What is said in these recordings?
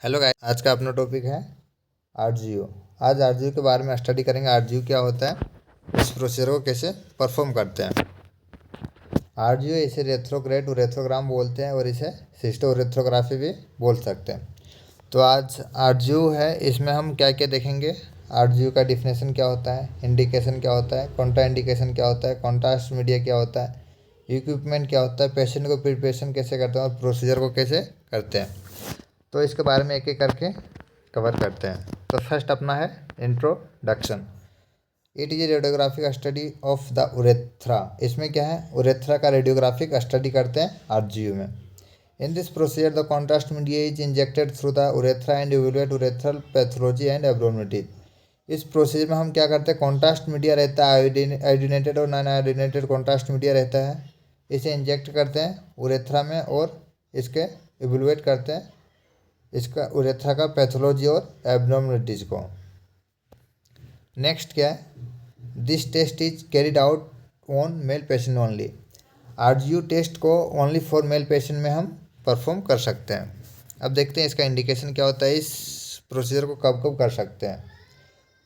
Hello guys, आज का अपना टॉपिक है आरजीयू। आज आरजीयू के बारे में स्टडी करेंगे। आरजीयू क्या होता है, इस प्रोसीजर को कैसे परफॉर्म करते हैं। आरजीयू इसे रेथ्रोग्रेड उरेथ्रोग्राम बोलते हैं और इसे सिस्टोरेथ्रोग्राफी भी बोल सकते हैं। तो आज आरजीयू है, इसमें हम क्या क्या देखेंगे। आरजीयू का डिफिनेशन क्या होता है, इंडिकेशन क्या होता है, कॉन्ट्रा इंडिकेशन क्या होता है, कॉन्ट्रास्ट मीडिया क्या होता है, इक्विपमेंट क्या होता है, पेशेंट को प्रिपरेशन कैसे करते हैं और प्रोसीजर को कैसे करते हैं। तो इसके बारे में एक एक करके कवर करते हैं। तो फर्स्ट अपना है introduction. It is radiographic study of the urethra. इसमें क्या है, उरेथ्रा का रेडियोग्राफिक स्टडी करते हैं आरजीयू में। In this procedure the contrast media is injected through the urethra and evaluate urethral pathology and abnormalities. इस प्रोसीजर में हम क्या करते हैं, कॉन्ट्रास्ट मीडिया रहता है, आयोडीनेटेड और नॉन आयोडीनेटेड कॉन्ट्रास्ट मीडिया रहता है। इसे इंजेक्ट करते हैं उरेथ्रा में और इसके इवेलुएट करते हैं इसका उरेथ्रा का पैथोलॉजी और एब्नॉर्मलिटीज को। नेक्स्ट क्या है, this test is carried out on male patient only. RGU test को ओनली फॉर मेल पेशेंट में हम परफॉर्म कर सकते हैं। अब देखते हैं इसका इंडिकेशन क्या होता है, इस प्रोसीजर को कब कब कर सकते हैं।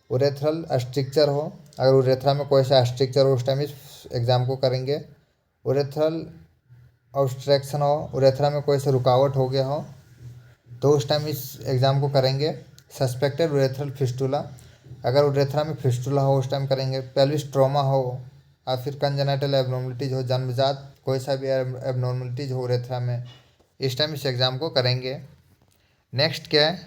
उरेथ्रल स्ट्रिक्चर हो, अगर उरेथ्रा में कोई सा स्ट्रिक्चर हो उस टाइम इस एग्ज़ाम को करेंगे। उरेथ्रल ऑब्स्ट्रक्शन हो, उरेथ्रा में कोई सा रुकावट हो गया हो तो उस टाइम इस एग्ज़ाम को करेंगे। सस्पेक्टेड उरेथ्रल फिस्टुला, अगर उरेथ्रा में फिस्टुला हो उस टाइम करेंगे। पेल्विस ट्रॉमा हो या फिर कंजेनाइटल एबनॉर्मलिटीज हो, जन्मजात कोई सा भी एबनॉर्मलिटीज हो उरेथ्रा में, इस टाइम इस एग्ज़ाम को करेंगे। नेक्स्ट क्या है,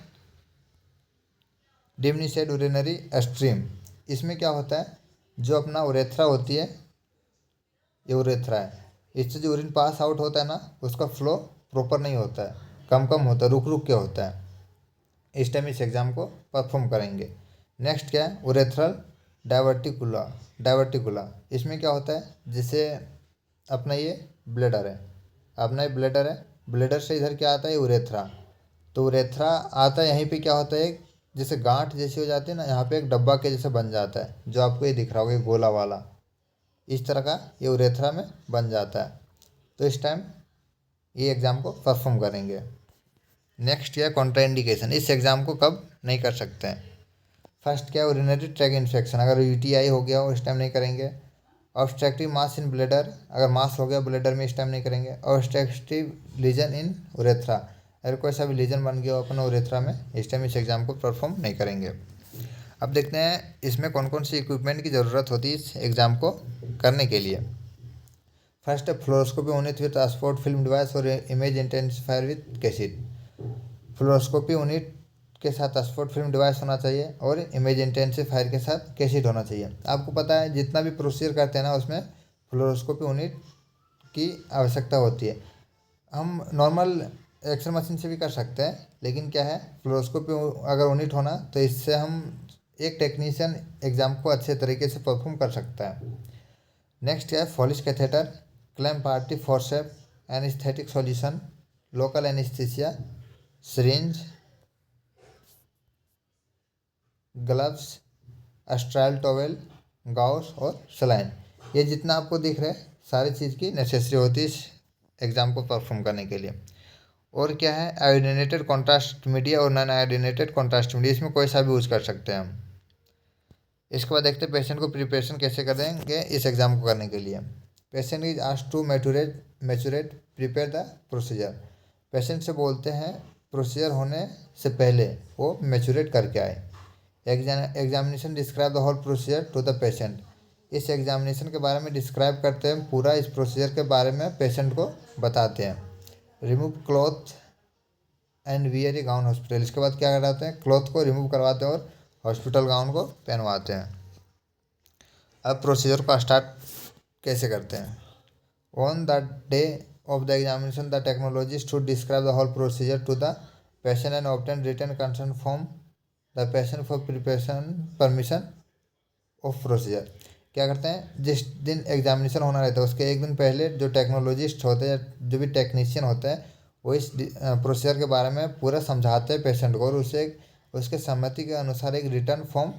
डिमिनिशेड यूरिनरी स्ट्रीम। इसमें क्या होता है, जो अपना उरेथ्रा होती है, ये उरेथ्रा है, इससे जो यूरिन पास आउट होता है ना, उसका फ्लो प्रॉपर नहीं होता है, कम कम होता है, रुक रुक के होता है। इस टाइम इस एग्ज़ाम को परफॉर्म करेंगे। नेक्स्ट क्या है, उरेथ्रल डाइवर्टिकुला। डाइवर्टिकुला इसमें क्या होता है, जैसे अपना ये ब्लेडर है, अपना ये ब्लेडर है, ब्लेडर से इधर क्या आता है, उरेथ्रा। तो उरेथ्रा आता है, यहीं पे क्या होता है, जैसे गांठ जैसी हो जाती है ना, यहाँ पे एक डब्बा के जैसे बन जाता है, जो आपको ये दिख रहा होगा, ये गोला वाला, इस तरह का ये उरेथ्रा में बन जाता है। तो इस टाइम ये एग्ज़ाम को परफॉर्म करेंगे। नेक्स्ट क्या है, कॉन्ट्राइंडिकेशन। इस एग्ज़ाम को कब नहीं कर सकते हैं। फर्स्ट क्या है, यूरिनरी ट्रैक इन्फेक्शन, अगर यूटीआई हो गया हो इस टाइम नहीं करेंगे। ऑब्स्ट्रक्टिव मास इन ब्लैडर, अगर मास हो गया ब्लैडर में इस टाइम नहीं करेंगे। ऑब्स्ट्रक्टिव लीजन इन उरेथ्रा, अगर कोई सा भी लीजन बन गया हो अपना उरेथ्रा में, इस टाइम इस एग्ज़ाम को परफॉर्म नहीं करेंगे। अब देखते हैं इसमें कौन कौन सी इक्विपमेंट की ज़रूरत होती है इस एग्ज़ाम को करने के लिए। फर्स्ट है fluoroscopy unit with transport film device और image intensifier with cassette. Fluoroscopy unit के साथ ट्रांसपोर्ट फिल्म डिवाइस होना चाहिए और इमेज इंटेंसिफायर के साथ कैसेट होना चाहिए। आपको पता है जितना भी प्रोसीजर करते हैं ना, उसमें फ्लोरोस्कोपी यूनिट की आवश्यकता होती है। हम नॉर्मल एक्सरे मशीन से भी कर सकते हैं, लेकिन क्या है, फ्लोरोस्कोपी अगर यूनिट होना तो इससे हम एक टेक्नीशियन एग्ज़ाम को अच्छे तरीके से परफॉर्म कर सकता है। नेक्स्ट है फॉलिश कैथेटर, क्लैम्प पार्टी forceps, anaesthetic solution, local anaesthesia, syringe, gloves, sterile towel, gauze और सलाइन। ये जितना आपको दिख रहा है सारी चीज़ की नेसेसरी होती है इस एग्ज़ाम को परफॉर्म करने के लिए। और क्या है, आयोडीनेटेड कॉन्ट्रास्ट मीडिया और नॉन आयोडीनेटेड कॉन्ट्रास्ट मीडिया, इसमें कोई सा भी यूज़ कर सकते हैं हम। इसके बाद देखते हैं पेशेंट को प्रिपरेशन कैसे करेंगे इस एग्ज़ाम को करने के लिए। Patient is asked to micturate prepare the procedure. Patient से बोलते हैं प्रोसीजर होने से पहले वो मैचुरेट करके आए। Examination describe the whole procedure to the patient. इस एग्जामिनेशन के बारे में डिस्क्राइब करते हैं, पूरा इस प्रोसीजर के बारे में पेशेंट को बताते हैं। Remove cloth and wear A gown hospital. इसके बाद क्या कराते हैं, क्लॉथ को रिमूव करवाते हैं और हॉस्पिटल गाउन को पहनवाते हैं। अब प्रोसीजर को स्टार्ट कैसे करते हैं। On the day of the examination the technologist should describe the whole procedure to the patient and obtain written concern from the patient for preparation permission of procedure. क्या करते हैं, जिस दिन एग्जामिनेशन होना रहता है उसके एक दिन पहले जो टेक्नोलॉजिस्ट होते हैं, जो भी टेक्नीशियन होता है, वो इस प्रोसीजर के बारे में पूरा समझाते हैं पेशेंट को और उसे उसके सहमति के अनुसार एक रिटर्न फॉर्म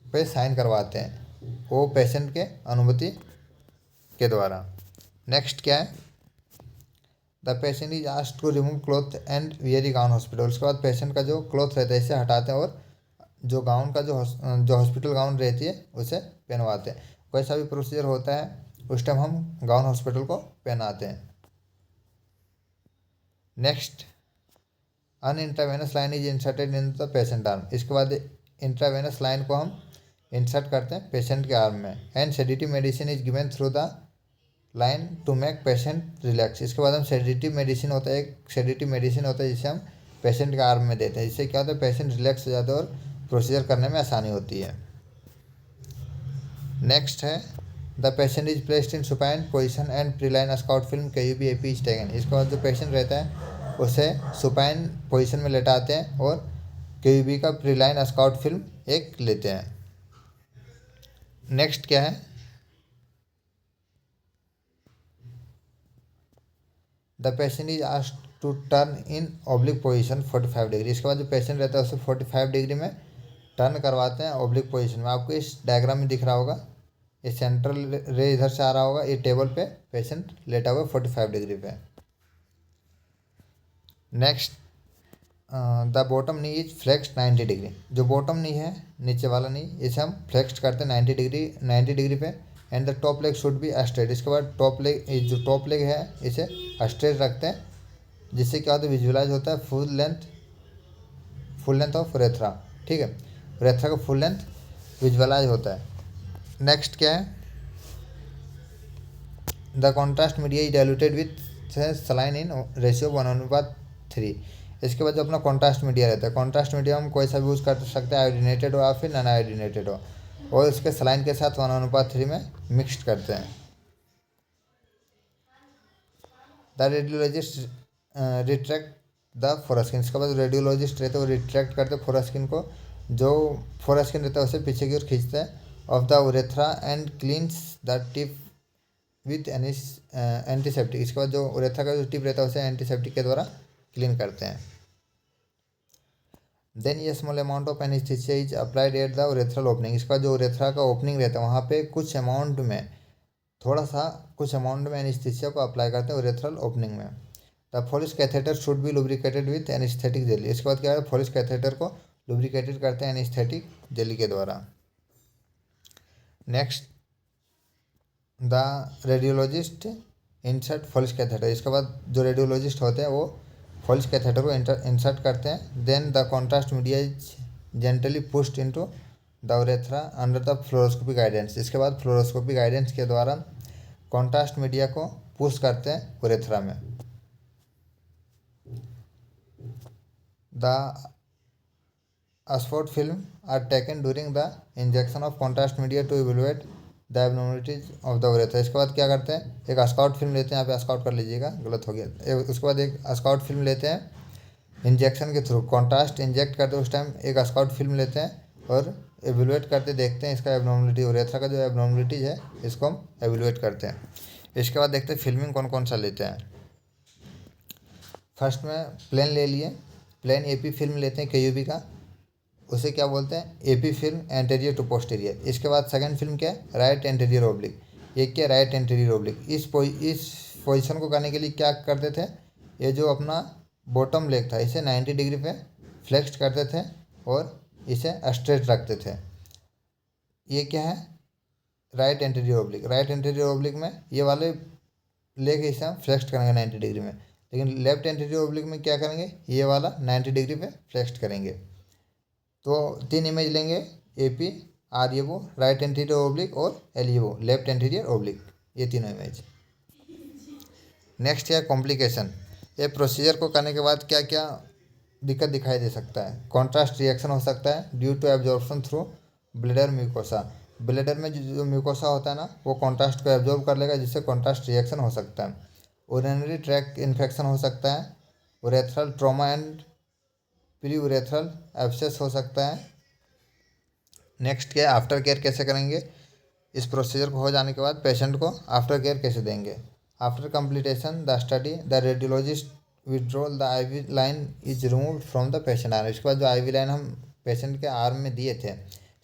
पे साइन करवाते हैं, वो पेशेंट के अनुमति के द्वारा। नेक्स्ट क्या है, the patient is asked to remove cloth and wear gown hospital. उसके बाद पेशेंट का जो क्लॉथ रहता है इसे हटाते हैं और जो गाउन का जो हॉस्पिटल गाउन रहती है उसे पहनवाते हैं। कोई सा भी प्रोसीजर होता है उस टाइम हम गाउन हॉस्पिटल को पहनाते हैं। Next, an intravenous line is inserted in the patient arm. इसके बाद इंट्रावेनस लाइन को हम इंसर्ट करते हैं पेशेंट के आर्म में। And sedative medicine is given through the line to make patient relax. इसके बाद हम सेडेटिव मेडिसिन होता है, एक सेडेटिव मेडिसिन होता है जिसे हम पेशेंट के आर्म में देते हैं। इससे क्या होता है, पेशेंट रिलैक्स हो जाता है और प्रोसीजर करने में आसानी होती है। नेक्स्ट है, the patient is placed in supine position and prelim scout film KUB-AP is taken. इसके बाद जो पेशेंट रहता है उसे सुपाइन पोजिशन में लेटाते हैं और KUB का प्रीलाइन स्काउट फिल्म एक लेते हैं। नेक्स्ट क्या है, the patient is asked to turn in oblique position 45 degree. इसके बाद जो पेशेंट रहता है उसे 45 डिग्री में टर्न करवाते हैं ऑब्लिक पोजीशन में। आपको इस डायग्राम में दिख रहा होगा, ये सेंट्रल रे इधर से आ रहा होगा, ये टेबल पे पेशेंट लेटा हुआ 45 डिग्री पे। Next, the bottom knee is flexed 90 degree. जो बॉटम नी है, नीचे वाला नी, इसे हम फ्लेक्स्ड करते हैं 90 डिग्री पे। And the top leg should be straight. इसके बाद जो टॉप लेग है इसे स्ट्रेट रखते हैं, जिससे क्या होता है, विजुअलाइज होता है फुल लेंथ ऑफ उरेथ्रा। ठीक है, उरेथ्रा का फुल लेंथ विजुअलाइज होता है। नेक्स्ट क्या है, the contrast media is diluted with saline in ratio 1:3। इसके बाद जो अपना कॉन्ट्रास्ट मीडिया रहता है, कॉन्ट्रास्ट मीडिया हम कोई सा भी यूज़ कर सकते हैं, आयोडीनेटेड हो या फिर नॉन आयोडीनेटेड हो, और इसके सलाइन के साथ 1:3 में मिक्सड करते हैं। The radiologist retract the foreskin. इसके बाद रेडियोलॉजिस्ट रहते हैं वो रिट्रैक्ट करते हैं फोरास्किन को, जो फोरास्किन रहता है उसे पीछे की ओर खींचते हैं of the urethra and cleans the tip with antiseptic. इसके बाद जो उरेथ्रा का जो टिप रहता है उसे एंटीसेप्टिक के द्वारा क्लीन करते हैं। देन ये small amount of anaesthesia is applied at the urethral opening. इसका जो उरेथ्रा का ओपनिंग रहता है वहाँ पे कुछ अमाउंट में एनेस्थीसिया को अप्लाई करते हैं उरेथ्रल ओपनिंग में। The Foley's catheter should be lubricated with anaesthetic jelly. इसके बाद क्या है, फोलिस कैथेटर को लुब्रिकेटेड करते हैं एनेस्थेटिक जेली के द्वारा। Next, the radiologist insert Foley's catheter. इसके बाद जो रेडियोलॉजिस्ट होते हैं वो फोलिस कैथेटर को इंसर्ट करते हैं। Then the contrast media is gently pushed into the urethra under the fluoroscopy guidance. इसके बाद फ्लोरोस्कोपी गाइडेंस के द्वारा कॉन्ट्रास्ट मीडिया को पुश करते हैं उरेथ्रा में। The spot film are taken during the injection of contrast media to evaluate the abnormalities of the urethra. इसके बाद क्या करते हैं, एक स्काउट फिल्म लेते हैं, यहाँ पे स्काउट कर लीजिएगा, गलत हो गया। उसके बाद एक स्काउट फिल्म लेते हैं इंजेक्शन के थ्रू, कॉन्ट्रास्ट इंजेक्ट करते हैं उस टाइम एक स्काउट फिल्म लेते हैं और एवेलुएट करते देखते हैं इसका एबनॉर्मलिटी, उरेथ्रा का जो एबनॉर्मलिटीज है इसको हम एवेलुएट करते हैं। इसके बाद देखते हैं फिल्मिंग कौन कौन सा लेते हैं। फर्स्ट में प्लेन ले लिए, प्लेन AP फिल्म लेते हैं KUB का, उसे क्या बोलते हैं, AP film anterior to posterior. इसके बाद सेकंड फिल्म क्या है, राइट एंटेरियर ओब्लिक। ये क्या, राइट एंटेरियर ओब्लिक। इस पोजीशन को करने के लिए क्या करते थे, ये जो अपना बॉटम लेग था इसे 90 डिग्री पे फ्लेक्स्ड करते थे और इसे स्ट्रेट रखते थे। ये क्या है, right anterior oblique. Right anterior oblique में ये वाले लेग इसे हम फ्लेक्स्ड करेंगे 90 डिग्री में, लेकिन लेफ्ट एंटेरियर ओब्लिक में क्या करेंगे, ये वाला 90 डिग्री पे फ्लेक्स्ड करेंगे। तो 3 इमेज लेंगे, AP, RAO right anterior oblique और LAO लेफ्ट एंटीरियर ओब्लिक, ये तीनों इमेज। नेक्स्ट है कॉम्प्लिकेशन। ये प्रोसीजर को करने के बाद क्या क्या दिक्कत दिखाई दे सकता है। कॉन्ट्रास्ट रिएक्शन हो सकता है due to absorption through bladder mucosa. Bladder में जो म्यूकोसा होता है ना, वो कॉन्ट्रास्ट को एब्जॉर्ब कर लेगा, जिससे कॉन्ट्रास्ट रिएक्शन हो सकता है। उरिनरी ट्रैक्ट इन्फेक्शन हो सकता है, उरेथ्रल ट्रॉमा एंड प्री उरेथ्रल एब्सेस हो सकता है। नेक्स्ट क्या है, आफ्टर केयर कैसे करेंगे। इस प्रोसीजर को हो जाने के बाद पेशेंट को आफ्टर केयर कैसे देंगे। After completion the study the radiologist withdrawal the IV line is removed from the patient arm. इसके बाद जो IV लाइन हम पेशेंट के आर्म में दिए थे,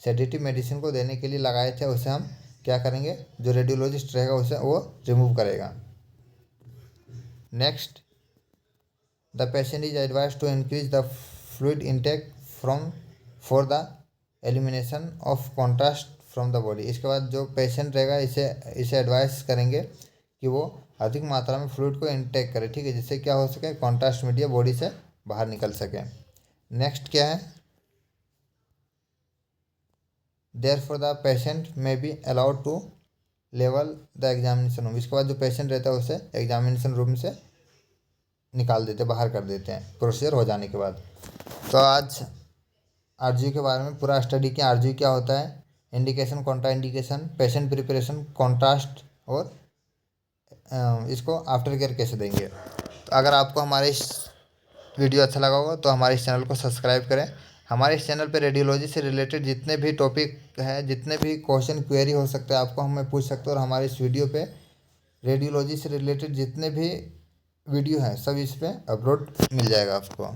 सेडेटिव मेडिसिन को देने के लिए लगाए थे, उसे हम क्या करेंगे, जो रेडियोलॉजिस्ट रहेगा उसे वो रिमूव करेगा। Next, the patient is advise to increase the fluid intake for the elimination of contrast from the body. इसके बाद जो पेशेंट रहेगा इसे एडवाइस करेंगे कि वो अधिक मात्रा में फ्लूइड को इंटेक करे, ठीक है, जिससे क्या हो सके, कॉन्ट्रास्ट मीडिया बॉडी से बाहर निकल सके। नेक्स्ट क्या है, therefore the patient may be allowed to level the examination room. इसके बाद जो पेशेंट रहता है उसे एग्जामिनेशन रूम से निकाल देते, बाहर कर देते हैं प्रोसीजर हो जाने के बाद। तो आज आरजीयू के बारे में पूरा स्टडी किया। आरजीयू क्या होता है, indication, Contra indication, patient preparation, contrast और इसको आफ्टर केयर कैसे देंगे। तो अगर आपको हमारे इस वीडियो अच्छा लगा होगा तो हमारे इस चैनल को सब्सक्राइब करें। हमारे इस चैनल पर रेडियोलॉजी से रिलेटेड जितने भी टॉपिक है, जितने भी क्वेश्चन क्वेरी हो सकते हैं, आपको हमें पूछ सकते हो। और हमारे इस वीडियो पे रेडियोलॉजी से रिलेटेड जितने भी वीडियो हैं सब इस पर अपलोड मिल जाएगा आपको।